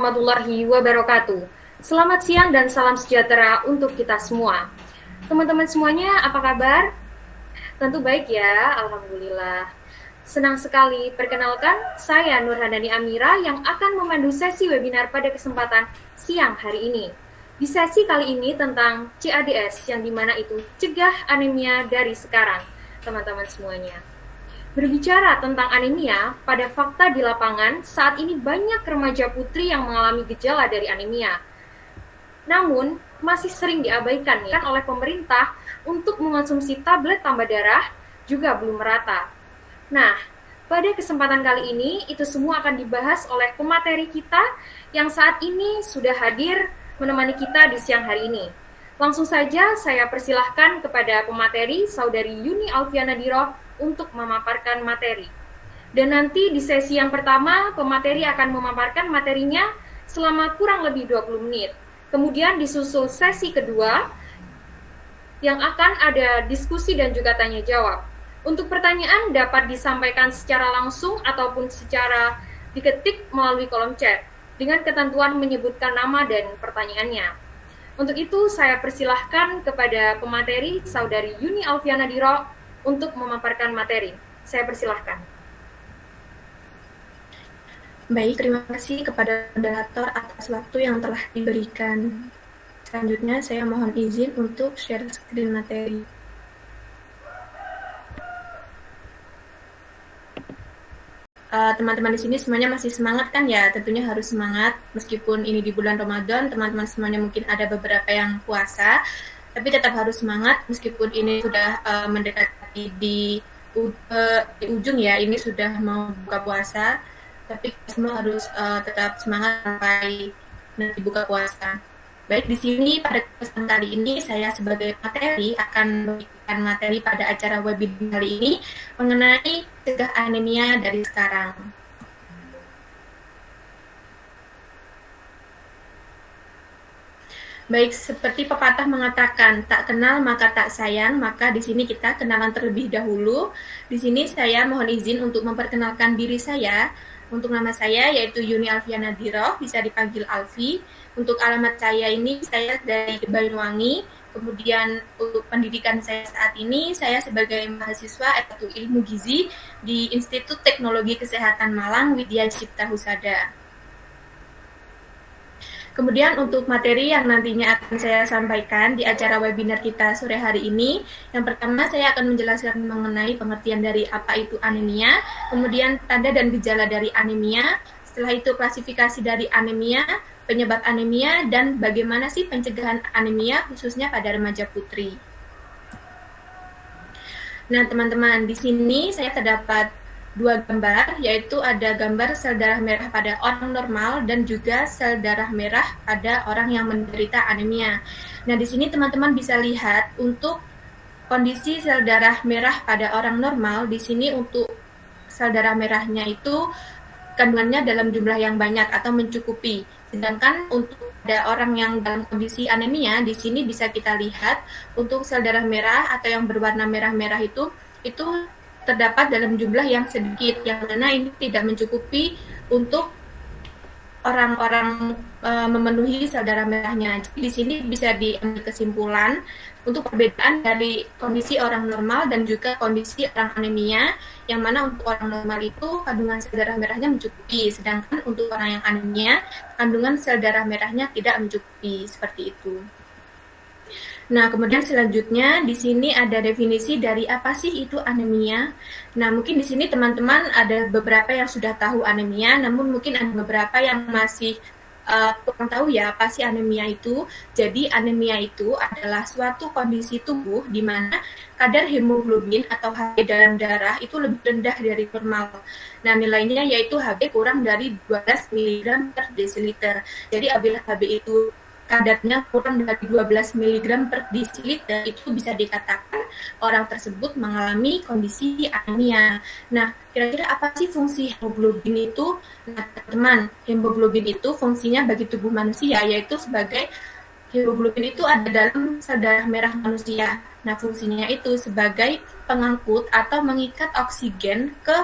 warahmatullahi wabarakatuh. Selamat siang dan salam sejahtera untuk kita semua. Teman-teman semuanya, apa kabar? Tentu baik ya, alhamdulillah. Senang sekali, perkenalkan saya Nurhandani Amira yang akan memandu sesi webinar pada kesempatan siang hari ini. Di sesi kali ini tentang CADS, yang dimana itu cegah anemia dari sekarang, teman-teman semuanya. Berbicara tentang anemia, pada fakta di lapangan, saat ini banyak remaja putri yang mengalami gejala dari anemia. Namun, masih sering diabaikan ya, oleh pemerintah untuk mengonsumsi tablet tambah darah juga belum merata. Nah, pada kesempatan kali ini, itu semua akan dibahas oleh pemateri kita yang saat ini sudah hadir menemani kita di siang hari ini. Langsung saja saya persilahkan kepada pemateri, Saudari Yuni Alfiana Diroh, untuk memaparkan materi. Dan nanti di sesi yang pertama, pemateri akan memaparkan materinya selama kurang lebih 20 menit. Kemudian disusul sesi kedua, yang akan ada diskusi dan juga tanya jawab. Untuk pertanyaan dapat disampaikan secara langsung ataupun secara diketik melalui kolom chat, dengan ketentuan menyebutkan nama dan pertanyaannya. Untuk itu, saya persilahkan kepada pemateri, Saudari Yuni Alfiana Diro, untuk memaparkan materi. Saya persilahkan. Baik, terima kasih kepada moderator atas waktu yang telah diberikan. Selanjutnya, saya mohon izin untuk share screen materi. Teman-teman di sini semuanya masih semangat kan ya? Tentunya harus semangat, meskipun ini di bulan Ramadan, teman-teman semuanya mungkin ada beberapa yang puasa, tapi tetap harus semangat meskipun ini sudah mendekati di ujung ya, ini sudah mau buka puasa, tapi semua harus tetap semangat sampai nanti buka puasa. Baik, di sini pada kesempatan kali ini saya sebagai materi akan memberikan materi pada acara webinar kali ini mengenai cegah anemia dari sekarang. Baik, seperti pepatah mengatakan, tak kenal maka tak sayang, maka di sini kita kenalan terlebih dahulu. Di sini saya mohon izin untuk memperkenalkan diri saya. Untuk nama saya yaitu Yuni Alfiana Diroh, bisa dipanggil Alfi. Untuk alamat saya ini, saya dari Banyuwangi. Kemudian untuk pendidikan saya saat ini, saya sebagai mahasiswa yaitu Ilmu Gizi di Institut Teknologi Kesehatan Malang Widya Cipta Husada. Kemudian untuk materi yang nantinya akan saya sampaikan di acara webinar kita sore hari ini, yang pertama saya akan menjelaskan mengenai pengertian dari apa itu anemia, kemudian tanda dan gejala dari anemia, setelah itu klasifikasi dari anemia, penyebab anemia, dan bagaimana sih pencegahan anemia khususnya pada remaja putri. Nah teman-teman, di sini saya terdapat dua gambar, yaitu ada gambar sel darah merah pada orang normal dan juga sel darah merah pada orang yang menderita anemia. Nah, di sini teman-teman bisa lihat untuk kondisi sel darah merah pada orang normal, di sini untuk sel darah merahnya itu kandungannya dalam jumlah yang banyak atau mencukupi. Sedangkan untuk ada orang yang dalam kondisi anemia, di sini bisa kita lihat untuk sel darah merah atau yang berwarna merah-merah itu terdapat dalam jumlah yang sedikit, yang mana ini tidak mencukupi untuk orang-orang memenuhi sel darah merahnya. Jadi di sini bisa diambil kesimpulan untuk perbedaan dari kondisi orang normal dan juga kondisi orang anemia, yang mana untuk orang normal itu kandungan sel darah merahnya mencukupi, sedangkan untuk orang yang anemia kandungan sel darah merahnya tidak mencukupi, seperti itu. Nah, kemudian selanjutnya di sini ada definisi dari apa sih itu anemia. Nah, mungkin di sini teman-teman ada beberapa yang sudah tahu anemia, namun mungkin ada beberapa yang masih kurang tahu ya apa sih anemia itu. Jadi anemia itu adalah suatu kondisi tubuh di mana kadar hemoglobin atau Hb dalam darah itu lebih rendah dari normal. Nah, nilainya yaitu Hb kurang dari 12 mg per desiliter. Jadi apabila Hb itu kadarnya kurang dari 12 mg per desiliter, itu bisa dikatakan orang tersebut mengalami kondisi anemia. Nah, kira-kira apa sih fungsi hemoglobin itu? Nah, teman-teman, hemoglobin itu fungsinya bagi tubuh manusia, yaitu sebagai hemoglobin itu ada dalam sel darah merah manusia. Nah, fungsinya itu sebagai pengangkut atau mengikat oksigen ke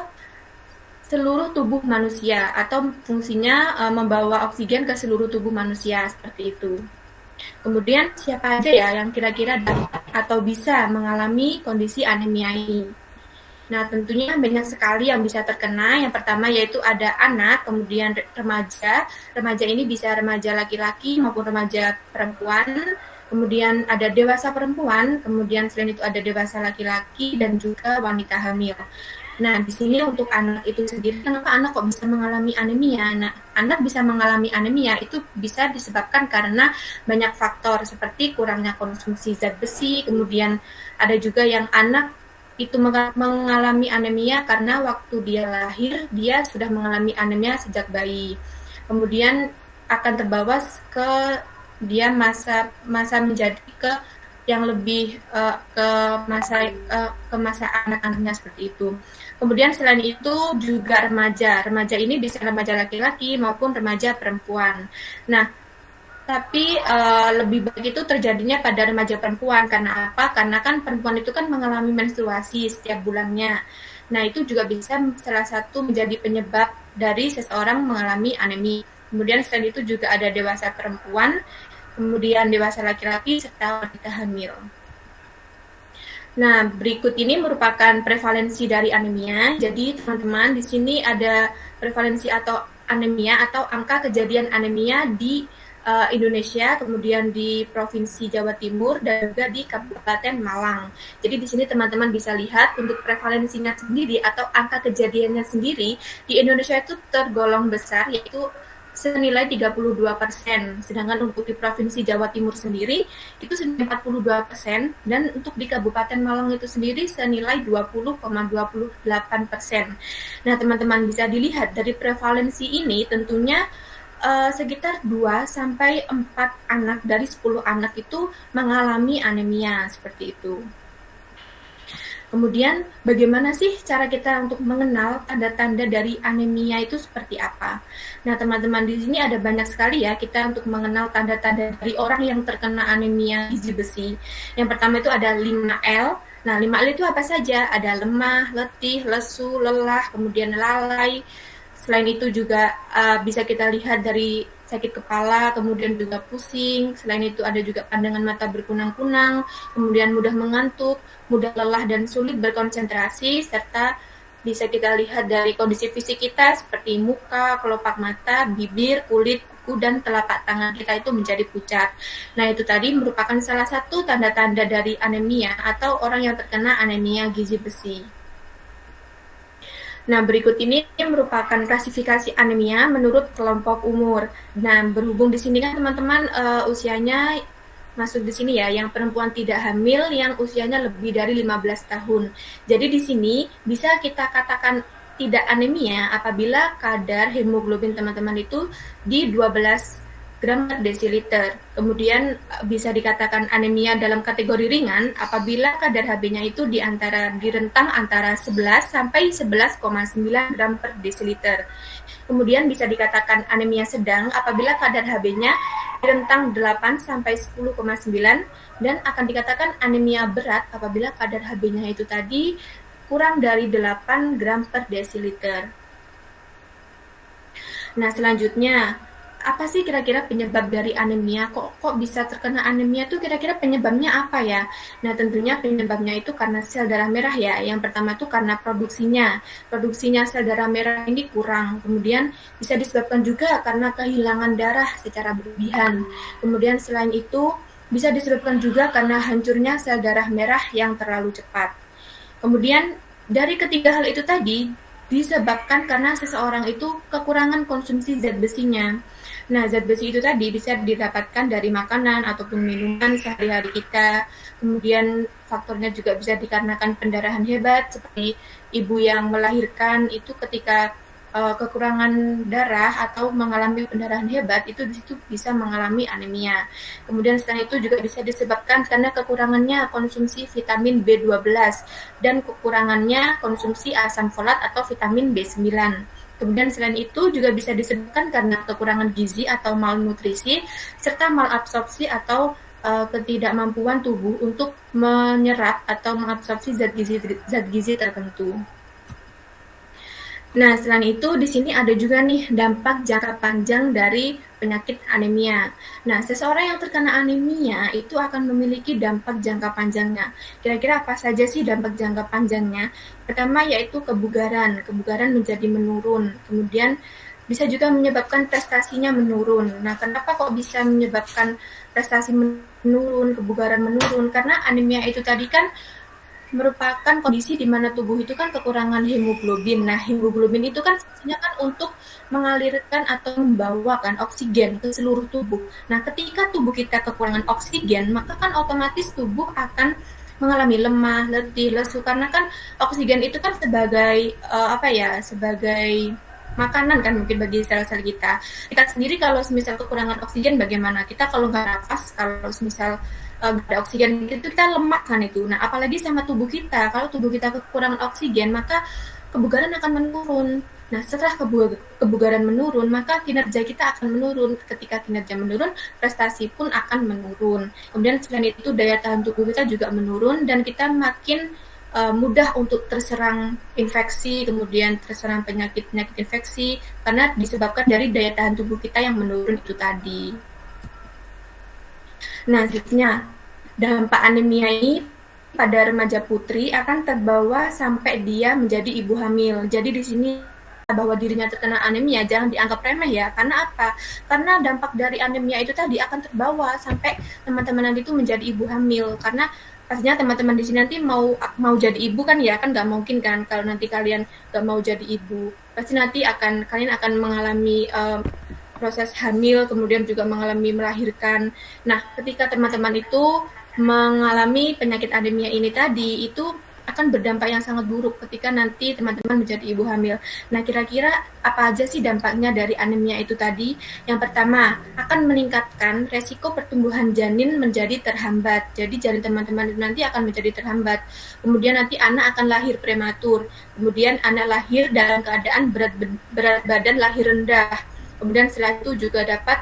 seluruh tubuh manusia atau fungsinya membawa oksigen ke seluruh tubuh manusia seperti itu. Kemudian siapa aja ya yang kira-kira dapat atau bisa mengalami kondisi anemia ini? Nah, tentunya banyak sekali yang bisa terkena. Yang pertama yaitu ada anak, kemudian remaja. Remaja ini bisa remaja laki-laki maupun remaja perempuan. Kemudian ada dewasa perempuan, kemudian selain itu ada dewasa laki-laki dan juga wanita hamil. Nah, di sini untuk anak itu sendiri, kenapa anak kok bisa mengalami anemia? Nah, anak bisa mengalami anemia itu bisa disebabkan karena banyak faktor seperti kurangnya konsumsi zat besi, kemudian ada juga yang anak itu mengalami anemia karena waktu dia lahir, dia sudah mengalami anemia sejak bayi. Kemudian akan terbawa ke dia masa menjadi ke yang lebih ke masa anak-anaknya seperti itu. Kemudian selain itu juga remaja. Remaja ini bisa remaja laki-laki maupun remaja perempuan. Nah, tapi lebih baik itu terjadinya pada remaja perempuan. Karena apa? Karena kan perempuan itu kan mengalami menstruasi setiap bulannya. Nah, itu juga bisa salah satu menjadi penyebab dari seseorang mengalami anemia. Kemudian selain itu juga ada dewasa perempuan, kemudian dewasa laki-laki, serta wanita hamil. Nah, berikut ini merupakan prevalensi dari anemia. Jadi, teman-teman, di sini ada prevalensi atau anemia atau angka kejadian anemia di Indonesia, kemudian di Provinsi Jawa Timur, dan juga di Kabupaten Malang. Jadi, di sini teman-teman bisa lihat untuk prevalensinya sendiri atau angka kejadiannya sendiri di Indonesia itu tergolong besar, yaitu senilai 32%, sedangkan untuk di Provinsi Jawa Timur sendiri itu senilai 42%, dan untuk di Kabupaten Malang itu sendiri senilai 20,28%. Nah, teman-teman bisa dilihat dari prevalensi ini tentunya sekitar 2-4 anak dari 10 anak itu mengalami anemia seperti itu. Kemudian bagaimana sih cara kita untuk mengenal tanda-tanda dari anemia itu seperti apa? Nah, teman-teman, di sini ada banyak sekali ya kita untuk mengenal tanda-tanda dari orang yang terkena anemia gizi besi. Yang pertama itu ada 5L. Nah, 5L itu apa saja? Ada lemah, letih, lesu, lelah, kemudian lalai. Selain itu juga bisa kita lihat dari sakit kepala, kemudian juga pusing. Selain itu ada juga pandangan mata berkunang-kunang, kemudian mudah mengantuk, mudah lelah dan sulit berkonsentrasi, serta bisa kita lihat dari kondisi fisik kita seperti muka, kelopak mata, bibir, kulit, kuku, dan telapak tangan kita itu menjadi pucat. Nah, itu tadi merupakan salah satu tanda-tanda dari anemia atau orang yang terkena anemia gizi besi. Nah, berikut ini merupakan klasifikasi anemia menurut kelompok umur. Nah, berhubung di sini kan teman-teman usianya masuk di sini ya, yang perempuan tidak hamil yang usianya lebih dari 15 tahun. Jadi di sini bisa kita katakan tidak anemia apabila kadar hemoglobin teman-teman itu di 12 gram per desiliter. Kemudian bisa dikatakan anemia dalam kategori ringan apabila kadar Hb-nya itu di rentang antara 11 sampai 11,9 gram per desiliter. Kemudian bisa dikatakan anemia sedang apabila kadar Hb-nya di rentang 8 sampai 10,9, dan akan dikatakan anemia berat apabila kadar Hb-nya itu tadi kurang dari 8 gram per desiliter. Nah, selanjutnya apa sih kira-kira penyebab dari anemia? Kok bisa terkena anemia tuh kira-kira penyebabnya apa ya? Nah, tentunya penyebabnya itu karena sel darah merah ya. Yang pertama itu karena produksinya sel darah merah ini kurang. Kemudian bisa disebabkan juga karena kehilangan darah secara berlebihan. Kemudian selain itu bisa disebabkan juga karena hancurnya sel darah merah yang terlalu cepat. Kemudian dari ketiga hal itu tadi disebabkan karena seseorang itu kekurangan konsumsi zat besinya. Nah, zat besi itu tadi bisa didapatkan dari makanan ataupun minuman sehari-hari kita. Kemudian faktornya juga bisa dikarenakan pendarahan hebat, seperti ibu yang melahirkan itu ketika kekurangan darah atau mengalami pendarahan hebat, itu di situ bisa mengalami anemia. Kemudian selain itu juga bisa disebabkan karena kekurangannya konsumsi vitamin B12 dan kekurangannya konsumsi asam folat atau vitamin B9. Kemudian selain itu juga bisa disebabkan karena kekurangan gizi atau malnutrisi, serta malabsorpsi atau ketidakmampuan tubuh untuk menyerap atau mengabsorpsi zat gizi tertentu. Nah, selain itu di sini ada juga nih dampak jangka panjang dari penyakit anemia. Nah, seseorang yang terkena anemia itu akan memiliki dampak jangka panjangnya. Kira-kira apa saja sih dampak jangka panjangnya? Pertama yaitu kebugaran. Kebugaran menjadi menurun. Kemudian bisa juga menyebabkan prestasinya menurun. Nah, kenapa kok bisa menyebabkan prestasi menurun, kebugaran menurun? Karena anemia itu tadi kan merupakan kondisi di mana tubuh itu kan kekurangan hemoglobin. Nah, hemoglobin itu kan fungsinya kan untuk mengalirkan atau membawakan oksigen ke seluruh tubuh. Nah, ketika tubuh kita kekurangan oksigen, maka kan otomatis tubuh akan mengalami lemah, letih, lesu karena kan oksigen itu kan sebagai sebagai makanan kan mungkin bagi sel-sel kita. Kita sendiri kalau misal kekurangan oksigen bagaimana? Kita kalau nggak nafas, kalau misal ada oksigen itu kita lemak kan itu. Nah, apalagi sama tubuh kita. Kalau tubuh kita kekurangan oksigen, maka kebugaran akan menurun. Nah, setelah kebugaran menurun, maka kinerja kita akan menurun. Ketika kinerja menurun, prestasi pun akan menurun. Kemudian selain itu daya tahan tubuh kita juga menurun dan kita makin mudah untuk terserang infeksi, kemudian terserang penyakit-penyakit infeksi karena disebabkan dari daya tahan tubuh kita yang menurun itu tadi. Nah, selanjutnya dampak anemia ini pada remaja putri akan terbawa sampai dia menjadi ibu hamil. Jadi di sini bahwa dirinya terkena anemia jangan dianggap remeh ya. Karena apa? Karena dampak dari anemia itu tadi akan terbawa sampai teman-teman nanti itu menjadi ibu hamil. Karena pastinya teman-teman di sini nanti mau jadi ibu kan ya, kan nggak mungkin kan kalau nanti kalian nggak mau jadi ibu. Pasti nanti kalian akan mengalami proses hamil, kemudian juga mengalami melahirkan. Nah, ketika teman-teman itu mengalami penyakit anemia ini tadi, itu akan berdampak yang sangat buruk ketika nanti teman-teman menjadi ibu hamil. Nah, kira-kira apa aja sih dampaknya dari anemia itu tadi? Yang pertama, akan meningkatkan resiko pertumbuhan janin menjadi terhambat. Jadi janin teman-teman itu nanti akan menjadi terhambat. Kemudian nanti anak akan lahir prematur. Kemudian anak lahir dalam keadaan berat badan lahir rendah. Kemudian setelah itu juga dapat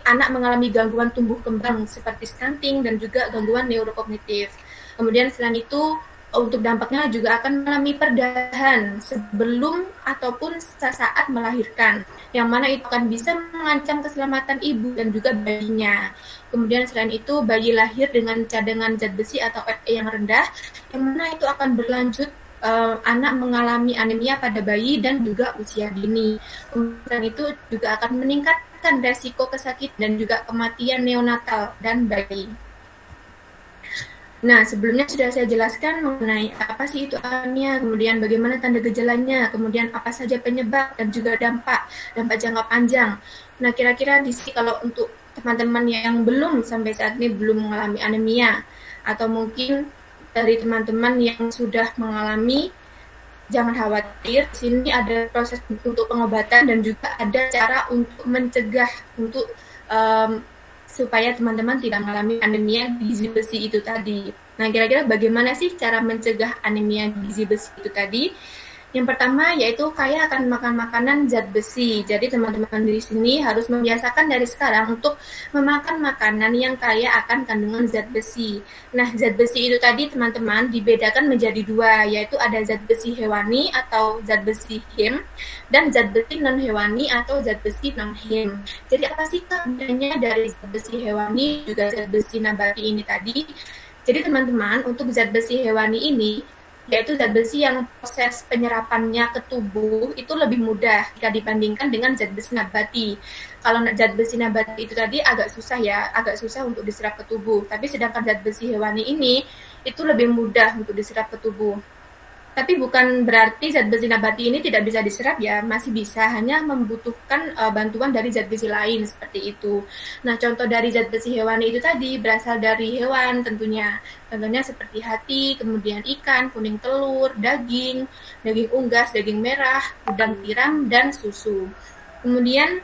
anak mengalami gangguan tumbuh kembang seperti stunting dan juga gangguan neurokognitif. Kemudian selain itu untuk dampaknya juga akan mengalami perdahan sebelum ataupun saat melahirkan, yang mana itu akan bisa mengancam keselamatan ibu dan juga bayinya. Kemudian selain itu bayi lahir dengan cadangan zat besi atau Fe yang rendah, yang mana itu akan berlanjut anak mengalami anemia pada bayi dan juga usia dini. Kemudian itu juga akan meningkatkan resiko kesakitan dan juga kematian neonatal dan bayi. Nah, sebelumnya sudah saya jelaskan mengenai apa sih itu anemia, kemudian bagaimana tanda gejalanya, kemudian apa saja penyebab dan juga dampak jangka panjang. Nah, kira-kira di sini kalau untuk teman-teman yang belum sampai saat ini belum mengalami anemia atau mungkin dari teman-teman yang sudah mengalami, jangan khawatir. Di sini ada proses untuk pengobatan dan juga ada cara untuk mencegah untuk supaya teman-teman tidak mengalami anemia gizi besi itu tadi. Nah, kira-kira bagaimana sih cara mencegah anemia gizi besi itu tadi? Yang pertama yaitu kaya akan makan makanan zat besi. Jadi teman-teman di sini harus membiasakan dari sekarang untuk memakan makanan yang kaya akan kandungan zat besi. Nah, zat besi itu tadi teman-teman dibedakan menjadi dua, yaitu ada zat besi hewani atau zat besi heme dan zat besi non hewani atau zat besi non heme. Jadi apa sih bedanya dari zat besi hewani juga zat besi nabati ini tadi? Jadi teman-teman untuk zat besi hewani ini yaitu zat besi yang proses penyerapannya ke tubuh itu lebih mudah jika dibandingkan dengan zat besi nabati. Kalau zat besi nabati itu tadi agak susah untuk diserap ke tubuh. Tapi sedangkan zat besi hewani ini itu lebih mudah untuk diserap ke tubuh. Tapi bukan berarti zat besi nabati ini tidak bisa diserap ya, masih bisa, hanya membutuhkan bantuan dari zat besi lain seperti itu. Nah, contoh dari zat besi hewani itu tadi berasal dari hewan tentunya. Contohnya seperti hati, kemudian ikan, kuning telur, daging unggas, daging merah, udang tiram, dan susu. Kemudian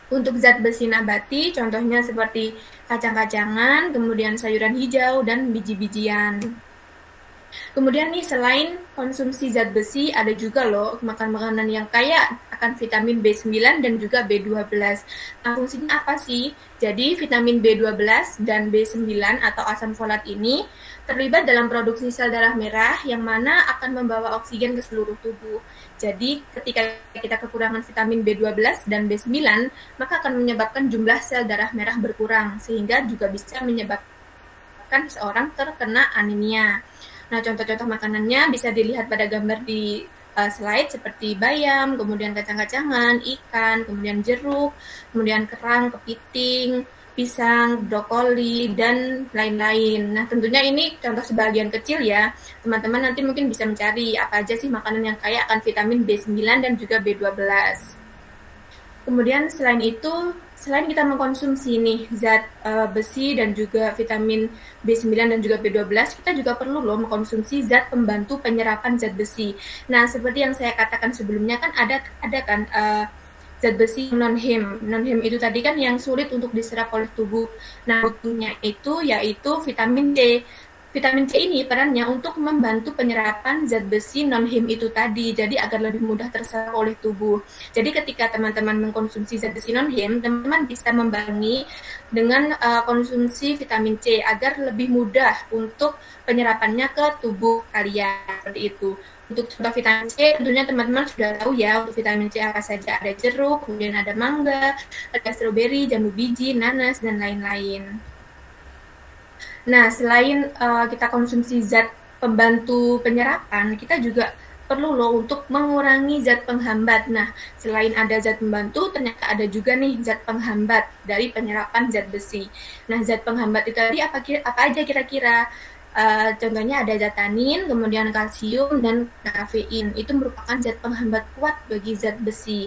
untuk zat besi nabati, contohnya seperti kacang-kacangan, kemudian sayuran hijau, dan biji-bijian. Kemudian nih selain konsumsi zat besi ada juga loh makan makanan yang kaya akan vitamin B9 dan juga B12. Nah, fungsinya apa sih? Jadi vitamin B12 dan B9 atau asam folat ini terlibat dalam produksi sel darah merah yang mana akan membawa oksigen ke seluruh tubuh. Jadi ketika kita kekurangan vitamin B12 dan B9, maka akan menyebabkan jumlah sel darah merah berkurang sehingga juga bisa menyebabkan seorang terkena anemia. Nah, contoh-contoh makanannya bisa dilihat pada gambar di slide seperti bayam, kemudian kacang-kacangan, ikan, kemudian jeruk, kemudian kerang, kepiting, pisang, brokoli, dan lain-lain. Nah, tentunya ini contoh sebagian kecil ya. Teman-teman nanti mungkin bisa mencari apa aja sih makanan yang kaya akan vitamin B9 dan juga B12. Kemudian selain kita mengkonsumsi nih zat besi dan juga vitamin B9 dan juga B12, kita juga perlu loh mengkonsumsi zat pembantu penyerapan zat besi. Nah, seperti yang saya katakan sebelumnya kan ada kan zat besi non-Heme. Non-Heme itu tadi kan yang sulit untuk diserap oleh tubuh. Nah, butuhnya itu yaitu vitamin C. Vitamin C ini perannya untuk membantu penyerapan zat besi non-Heme itu tadi, jadi agar lebih mudah terserap oleh tubuh. Jadi ketika teman-teman mengkonsumsi zat besi non-Heme, teman-teman bisa membarengi dengan konsumsi vitamin C agar lebih mudah untuk penyerapannya ke tubuh kalian, seperti itu. Untuk contoh vitamin C, tentunya teman-teman sudah tahu ya, untuk vitamin C apa saja. Ada jeruk, kemudian ada mangga, ada stroberi, jambu biji, nanas, dan lain-lain. Nah, selain kita konsumsi zat pembantu penyerapan, kita juga perlu loh untuk mengurangi zat penghambat. Nah, selain ada zat pembantu, ternyata ada juga nih zat penghambat dari penyerapan zat besi. Nah, zat penghambat itu tadi apa aja kira-kira? Contohnya ada zat tanin, kemudian kalsium, dan kafein. Itu merupakan zat penghambat kuat bagi zat besi.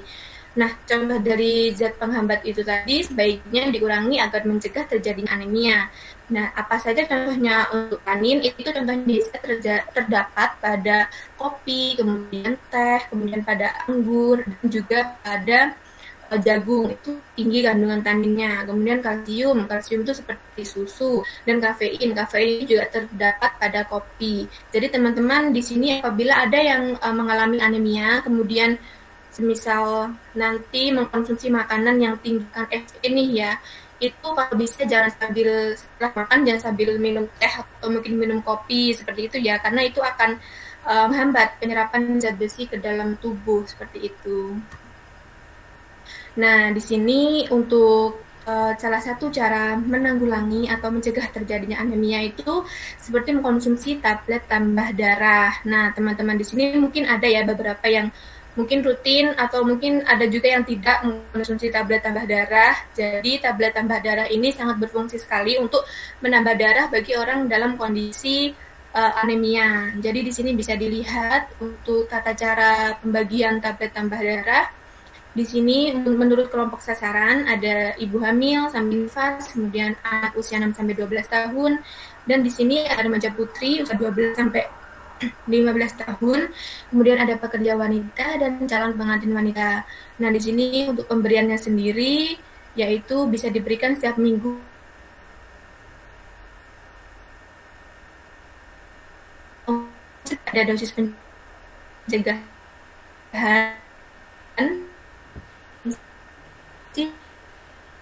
Nah, contoh dari zat penghambat itu tadi sebaiknya dikurangi agar mencegah terjadinya anemia. Nah, apa saja contohnya untuk tanin? Itu contohnya bisa terdapat pada kopi, kemudian teh, kemudian pada anggur, dan juga pada jagung itu tinggi kandungan taninnya. Kemudian kalsium itu seperti susu, dan kafein juga terdapat pada kopi. Jadi teman-teman di sini apabila ada yang mengalami anemia, kemudian semisal nanti mengkonsumsi makanan yang tinggi Fe nih ya, itu kalau bisa jangan sambil setelah makan jangan sambil minum teh atau mungkin minum kopi seperti itu ya, karena itu akan menghambat penyerapan zat besi ke dalam tubuh seperti itu. Nah, di sini untuk salah satu cara menanggulangi atau mencegah terjadinya anemia itu seperti mengkonsumsi tablet tambah darah. Nah, teman-teman di sini mungkin ada ya beberapa yang mungkin rutin atau mungkin ada juga yang tidak mengkonsumsi tablet tambah darah. Jadi tablet tambah darah ini sangat berfungsi sekali untuk menambah darah bagi orang dalam kondisi anemia. Jadi di sini bisa dilihat untuk tata cara pembagian tablet tambah darah. Di sini menurut kelompok sasaran ada ibu hamil sambil nifas, kemudian anak usia 6 sampai 12 tahun, dan di sini ada remaja putri usia 12 sampai 15 tahun, kemudian ada pekerja wanita dan calon pengantin wanita. Nah, di sini untuk pemberiannya sendiri yaitu bisa diberikan setiap minggu. Ada dosis pencegahan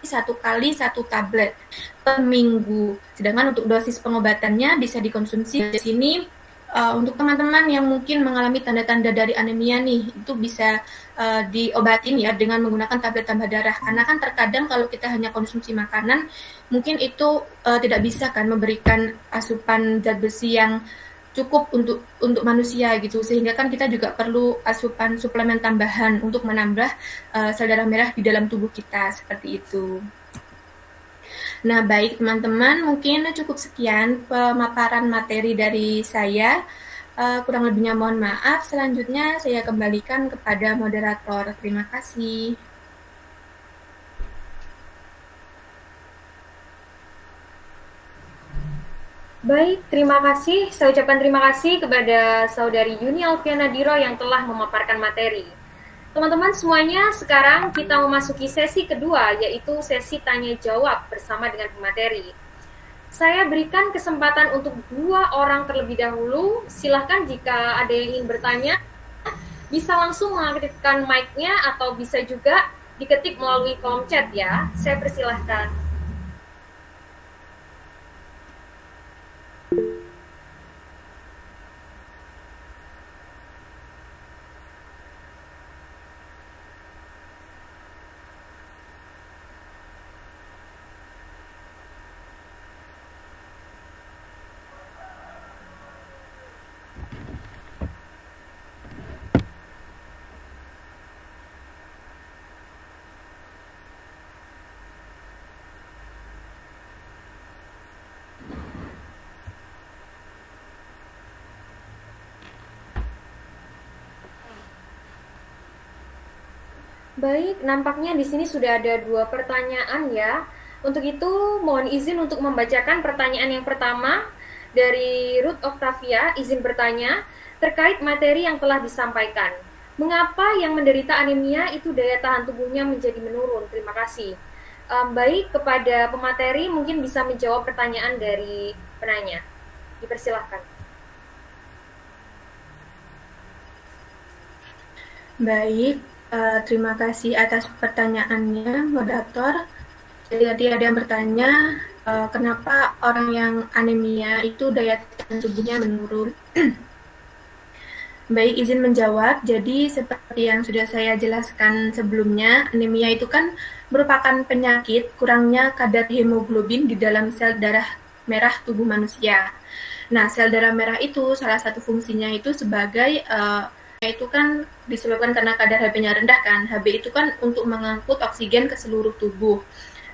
satu kali 1 tablet per minggu. Sedangkan untuk dosis pengobatannya bisa dikonsumsi di sini. Untuk teman-teman yang mungkin mengalami tanda-tanda dari anemia nih, itu bisa diobatin ya dengan menggunakan tablet tambah darah. Karena kan terkadang kalau kita hanya konsumsi makanan, mungkin itu tidak bisa kan memberikan asupan zat besi yang cukup untuk manusia gitu. Sehingga kan kita juga perlu asupan suplemen tambahan untuk menambah sel darah merah di dalam tubuh kita, seperti itu. Nah, baik teman-teman, mungkin cukup sekian pemaparan materi dari saya. Kurang lebihnya mohon maaf. Selanjutnya saya kembalikan kepada moderator. Terima kasih. Baik, terima kasih. Saya ucapkan terima kasih kepada Saudari Yuni Alfiana Diro yang telah memaparkan materi. Teman-teman semuanya, sekarang kita memasuki sesi kedua, yaitu sesi tanya-jawab bersama dengan pemateri. Saya berikan kesempatan untuk 2 orang terlebih dahulu. Silahkan jika ada yang ingin bertanya, bisa langsung mengaktifkan mic-nya atau bisa juga diketik melalui kolom chat ya. Saya persilahkan. Baik, nampaknya di sini sudah ada 2 pertanyaan ya. Untuk itu, mohon izin untuk membacakan pertanyaan yang pertama dari Ruth Octavia, izin bertanya terkait materi yang telah disampaikan. Mengapa yang menderita anemia itu daya tahan tubuhnya menjadi menurun? Terima kasih. Baik, kepada pemateri mungkin bisa menjawab pertanyaan dari penanya. Dipersilahkan. Baik, terima kasih atas pertanyaannya, moderator. Jadi tadi ada yang bertanya, kenapa orang yang anemia itu daya tahan tubuhnya menurun? Baik, izin menjawab. Jadi seperti yang sudah saya jelaskan sebelumnya, anemia itu kan merupakan penyakit kurangnya kadar hemoglobin di dalam sel darah merah tubuh manusia. Nah, sel darah merah itu salah satu fungsinya itu sebagai itu kan disebabkan karena kadar Hb-nya rendah kan. Hb itu kan untuk mengangkut oksigen ke seluruh tubuh.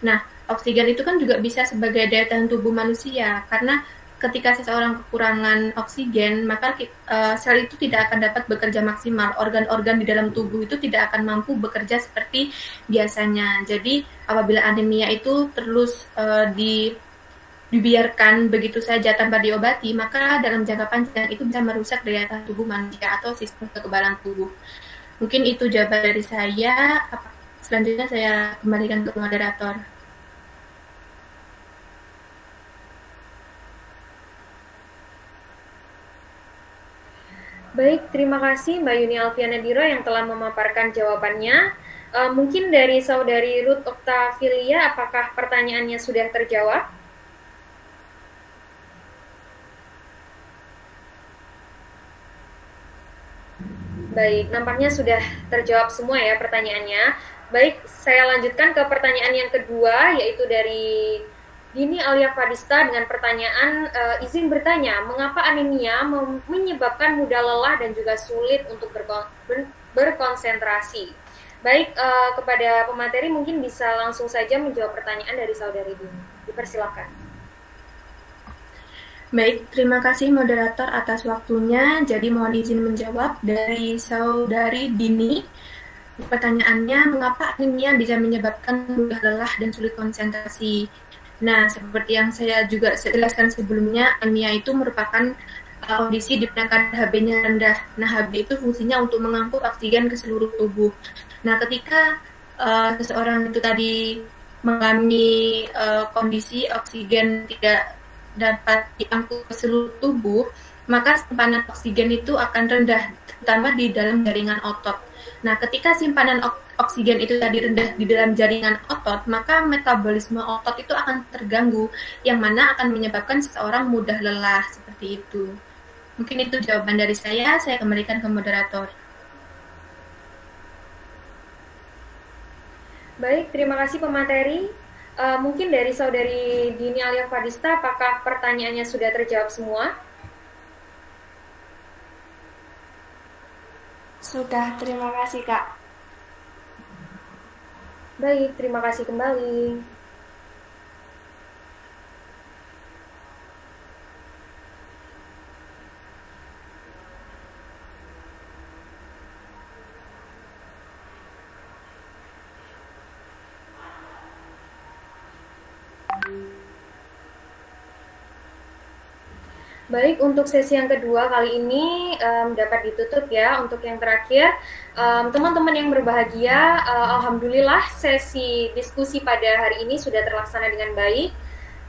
Nah, oksigen itu kan juga bisa sebagai daya tahan tubuh manusia karena ketika seseorang kekurangan oksigen, maka sel itu tidak akan dapat bekerja maksimal. Organ-organ di dalam tubuh itu tidak akan mampu bekerja seperti biasanya. Jadi, apabila anemia itu terus dibiarkan begitu saja tanpa diobati, maka dalam jangka panjang itu bisa merusak daya tahan tubuh manusia atau sistem kekebalan tubuh. Mungkin itu jawaban dari saya. Selanjutnya saya kembalikan ke moderator. Baik, terima kasih Mbak Yuni Alfiana Diro yang telah memaparkan jawabannya. Mungkin dari saudari Ruth Octavilia, apakah pertanyaannya sudah terjawab? Baik, nampaknya sudah terjawab semua ya pertanyaannya. Baik, saya lanjutkan ke pertanyaan yang kedua, yaitu dari Dini Alia Fadista dengan pertanyaan, izin bertanya, mengapa anemia menyebabkan mudah lelah dan juga sulit untuk berkonsentrasi? Baik, kepada pemateri mungkin bisa langsung saja menjawab pertanyaan dari saudari Dini. Dipersilakan. Baik, terima kasih moderator atas waktunya. Jadi mohon izin menjawab dari saudari Dini. Pertanyaannya, mengapa anemia bisa menyebabkan mudah lelah dan sulit konsentrasi? Nah, seperti yang saya juga jelaskan sebelumnya, anemia itu merupakan kondisi di mana kadar Hb-nya rendah. Nah, Hb itu fungsinya untuk mengangkut oksigen ke seluruh tubuh. Nah, ketika seseorang itu tadi mengalami kondisi oksigen tidak dapat diangkut ke seluruh tubuh, maka simpanan oksigen itu akan rendah, terutama di dalam jaringan otot. Nah, ketika simpanan oksigen itu tadi rendah di dalam jaringan otot, maka metabolisme otot itu akan terganggu, yang mana akan menyebabkan seseorang mudah lelah, seperti itu. Mungkin itu jawaban dari saya kembalikan ke moderator. Baik, terima kasih pemateri. Mungkin dari saudari Dini Alia Fadista, apakah pertanyaannya sudah terjawab semua? Sudah, terima kasih Kak. Baik, terima kasih kembali. Baik, untuk sesi yang kedua kali ini dapat ditutup ya. Untuk yang terakhir, teman-teman yang berbahagia, alhamdulillah sesi diskusi pada hari ini sudah terlaksana dengan baik.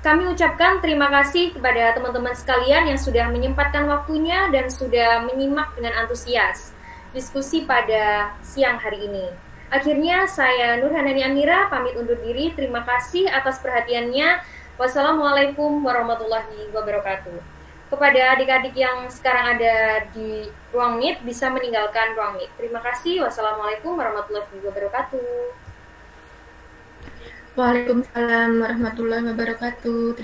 Kami ucapkan terima kasih kepada teman-teman sekalian yang sudah menyempatkan waktunya dan sudah menyimak dengan antusias diskusi pada siang hari ini. Akhirnya saya Nurhanani Amira pamit undur diri. Terima kasih atas perhatiannya. Wassalamualaikum warahmatullahi wabarakatuh. Kepada adik-adik yang sekarang ada di ruang Meet bisa meninggalkan ruang Meet. Terima kasih. Wassalamualaikum warahmatullahi wabarakatuh. Waalaikumsalam warahmatullahi wabarakatuh.